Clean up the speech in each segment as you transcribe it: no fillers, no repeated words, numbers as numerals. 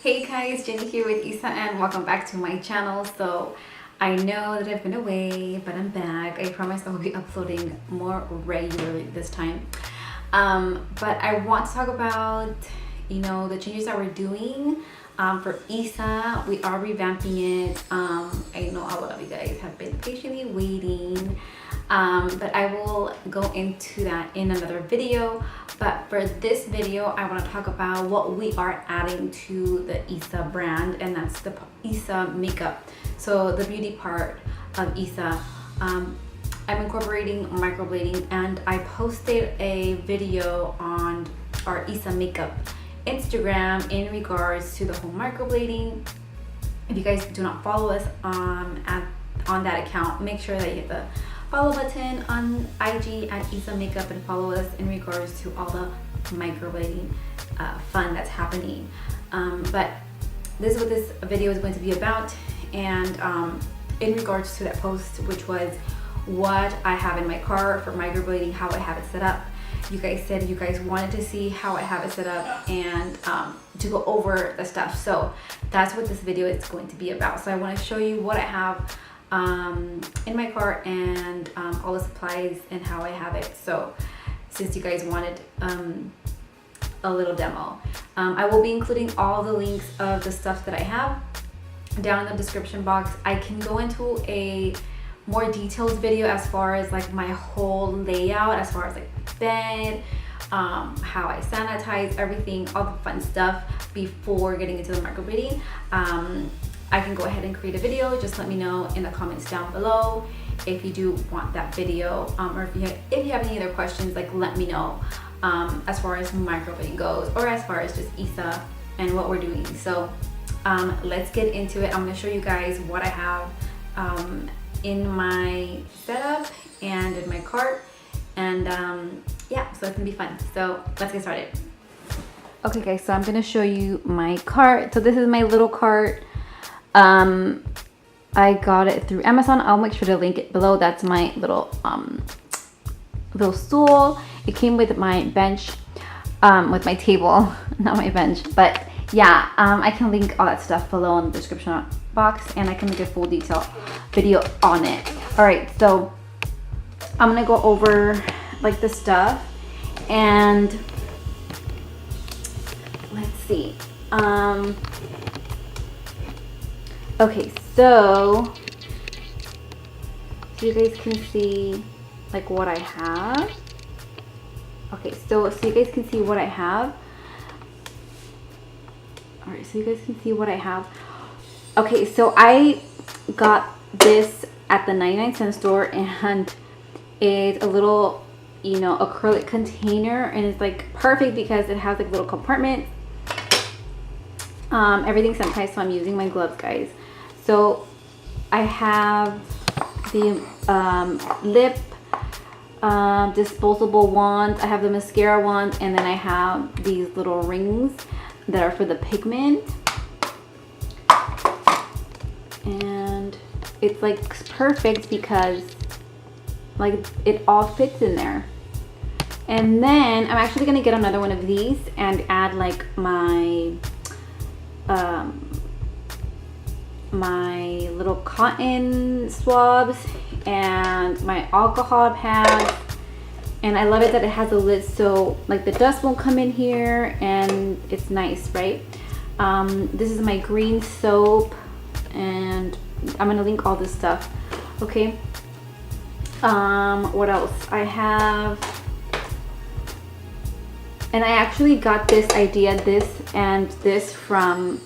Hey guys, Jenny here with Isa and welcome back to my channel. So I know that I've been away, but I'm back. I promise I will be uploading more regularly this time. But I want to talk about, the changes that we're doing for Isa. We are revamping it. I know a lot of you guys have been patiently waiting. But I will go into that in another video. But for this video, I want to talk about what we are adding to the Isa brand, and that's the Isa makeup. So the beauty part of Isa. I'm incorporating microblading, and I posted a video on our Isa makeup Instagram in regards to the whole microblading. If you guys do not follow us on that account, make sure that you hit the follow button on IG at Isa Makeup and follow us in regards to all the microblading fun that's happening. But this is what this video is going to be about, and in regards to that post, which was what I have in my car for microblading, how I have it set up. You guys said you guys wanted to see how I have it set up and to go over the stuff. So that's what this video is going to be about. So I want to show you what I have in my cart and all the supplies and how I have it. So since you guys wanted a little demo, I will be including all the links of the stuff that I have down in the description box. I can go into a more detailed video as far as like my whole layout, as far as like bed, how I sanitize everything, all the fun stuff before getting into the microblading. I can go ahead and create a video. Just let me know in the comments down below if you do want that video, or if you have any other questions, like let me know as far as microblading goes, or as far as just Isa and what we're doing. So let's get into it. I'm going to show you guys what I have in my setup and in my cart, and yeah, so it's gonna be fun. So let's get started. Okay guys, so I'm gonna show you my cart. So this is my little cart. I got it through Amazon. I'll make sure to link it below. That's my little stool. It came with my bench, with my table, not my bench, but yeah, I can link all that stuff below in the description box, and I can make a full detail video on it. All right, so I'm gonna go over like the stuff, and let's see. Okay, so you guys can see like what I have. Okay, so you guys can see what I have. All right, so you guys can see what I have. Okay, so I got this at the 99-cent store, and it's a little, acrylic container, and it's like perfect because it has like little compartments. Everything's sanitized, so I'm using my gloves, guys. So I have the lip disposable wands. I have the mascara wand, and then I have these little rings that are for the pigment. And it's like perfect because like it all fits in there. And then I'm actually gonna get another one of these and add like my my little cotton swabs and my alcohol pads. And I love it that it has a lid, so like the dust won't come in here, and it's nice, right? This is my green soap, and I'm gonna link all this stuff. Okay. What else I have? And I actually got this idea, this from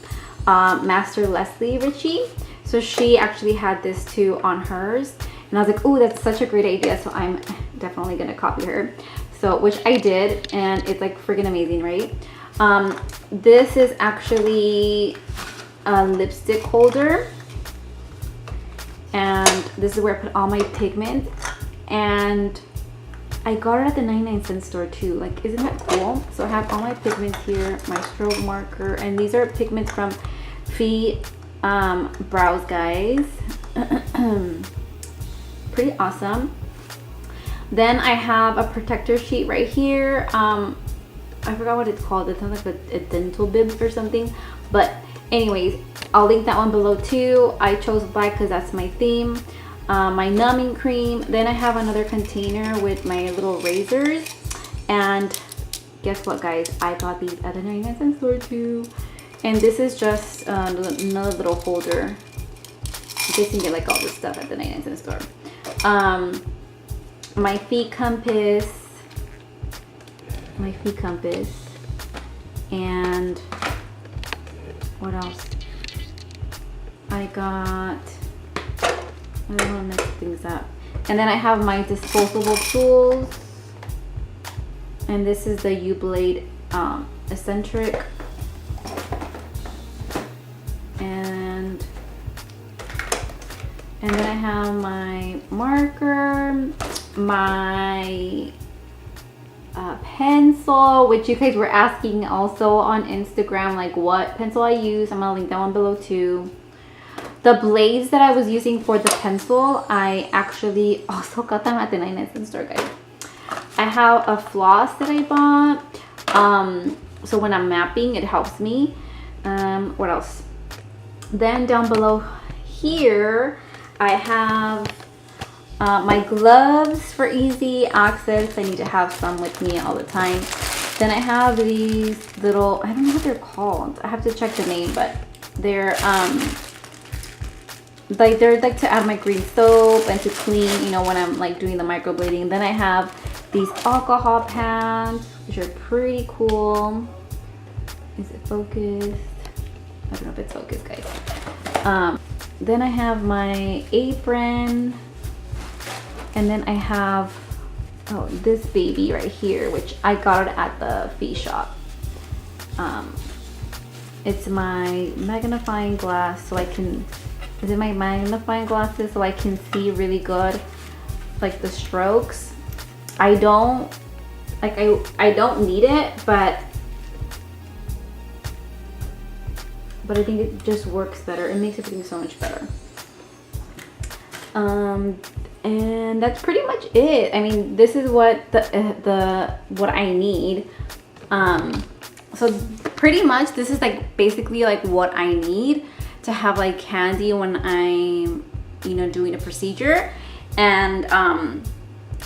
Master Leslie Ritchie. So she actually had this too on hers, and I was like, oh, that's such a great idea. So I'm definitely gonna copy her. So, which I did, and it's like freaking amazing, right? This is actually a lipstick holder, and this is where I put all my pigment, and I got it at the 99-cent store too. Like, isn't that cool? So I have all my pigments here, my stroke marker, and these are pigments from Fee Brows, guys. Pretty awesome. Then I have a protector sheet right here. I forgot what it's called. It sounds like a dental bib or something, But anyways, I'll link that one below too. I chose black because that's my theme. My numbing cream. Then I have another container with my little razors. And guess what, guys? I got these at the 99-cent store too. And this is just another little holder. You guys can get like all this stuff at the 99-cent store. My feet compass. And what else? I got, I don't want to mix things up. And then I have my disposable tools. And this is the U-Blade eccentric. And then I have my marker, my pencil, which you guys were asking also on Instagram, like what pencil I use. I'm gonna link that one below too. The blades that I was using for the pencil, I actually also got them at the 99-cent store, guys. I have a floss that I bought, so when I'm mapping, it helps me. What else? Then down below here, I have my gloves for easy access. I need to have some with me all the time. Then I have these little, I don't know what they're called. I have to check the name, but they're like to add my green soap and to clean, you know, when I'm like doing the microblading. Then I have these alcohol pads, which are pretty cool. Is it focused? I don't know if it's focused, guys. Then I have my apron. And then I have, oh, this baby right here, which I got it at the feed shop. It's my magnifying glass, so I can, is it my magnifying glasses so I can see really good, like the strokes. I don't, like I don't need it, but I think it just works better. It makes everything so much better. And that's pretty much it. I mean, this is what what I need. So pretty much this is like basically like what I need to have like handy when I'm, you know, doing a procedure. And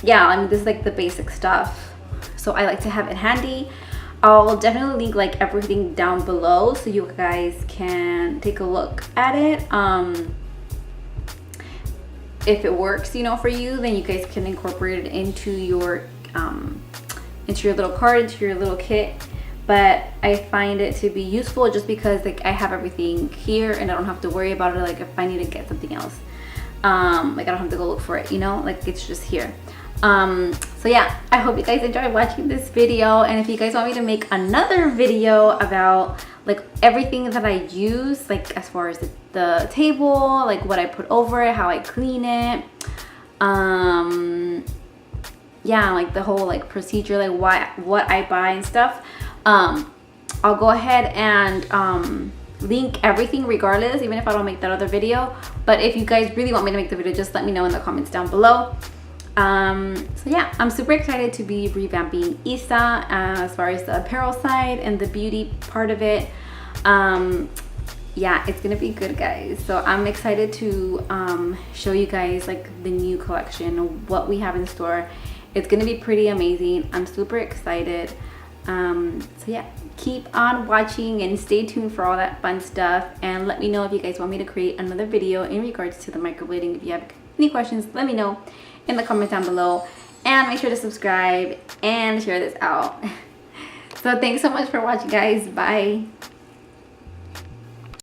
yeah, I mean, this is like the basic stuff, so I like to have it handy. I'll definitely link like everything down below so you guys can take a look at it. If it works, you know, for you, then you guys can incorporate it into your little cart, into your little kit. But I find it to be useful just because like I have everything here and I don't have to worry about it. Like if I need to get something else, like I don't have to go look for it, you know, like it's just here. So yeah, I hope you guys enjoyed watching this video, and if you guys want me to make another video about like everything that I use, like as far as the table, like what I put over it, how I clean it, yeah, like the whole like procedure, like what I buy and stuff, I'll go ahead and link everything regardless, even if I don't make that other video. But if you guys really want me to make the video, just let me know in the comments down below. So yeah, I'm super excited to be revamping Isa as far as the apparel side and the beauty part of it. Yeah, it's gonna be good, guys. So I'm excited to show you guys like the new collection, what we have in store. It's gonna be pretty amazing. I'm super excited. So yeah, keep on watching and stay tuned for all that fun stuff, and let me know if you guys want me to create another video in regards to the microblading. If you have any questions, let me know in the comments down below, and make sure to subscribe and share this out. So thanks so much for watching, guys. Bye.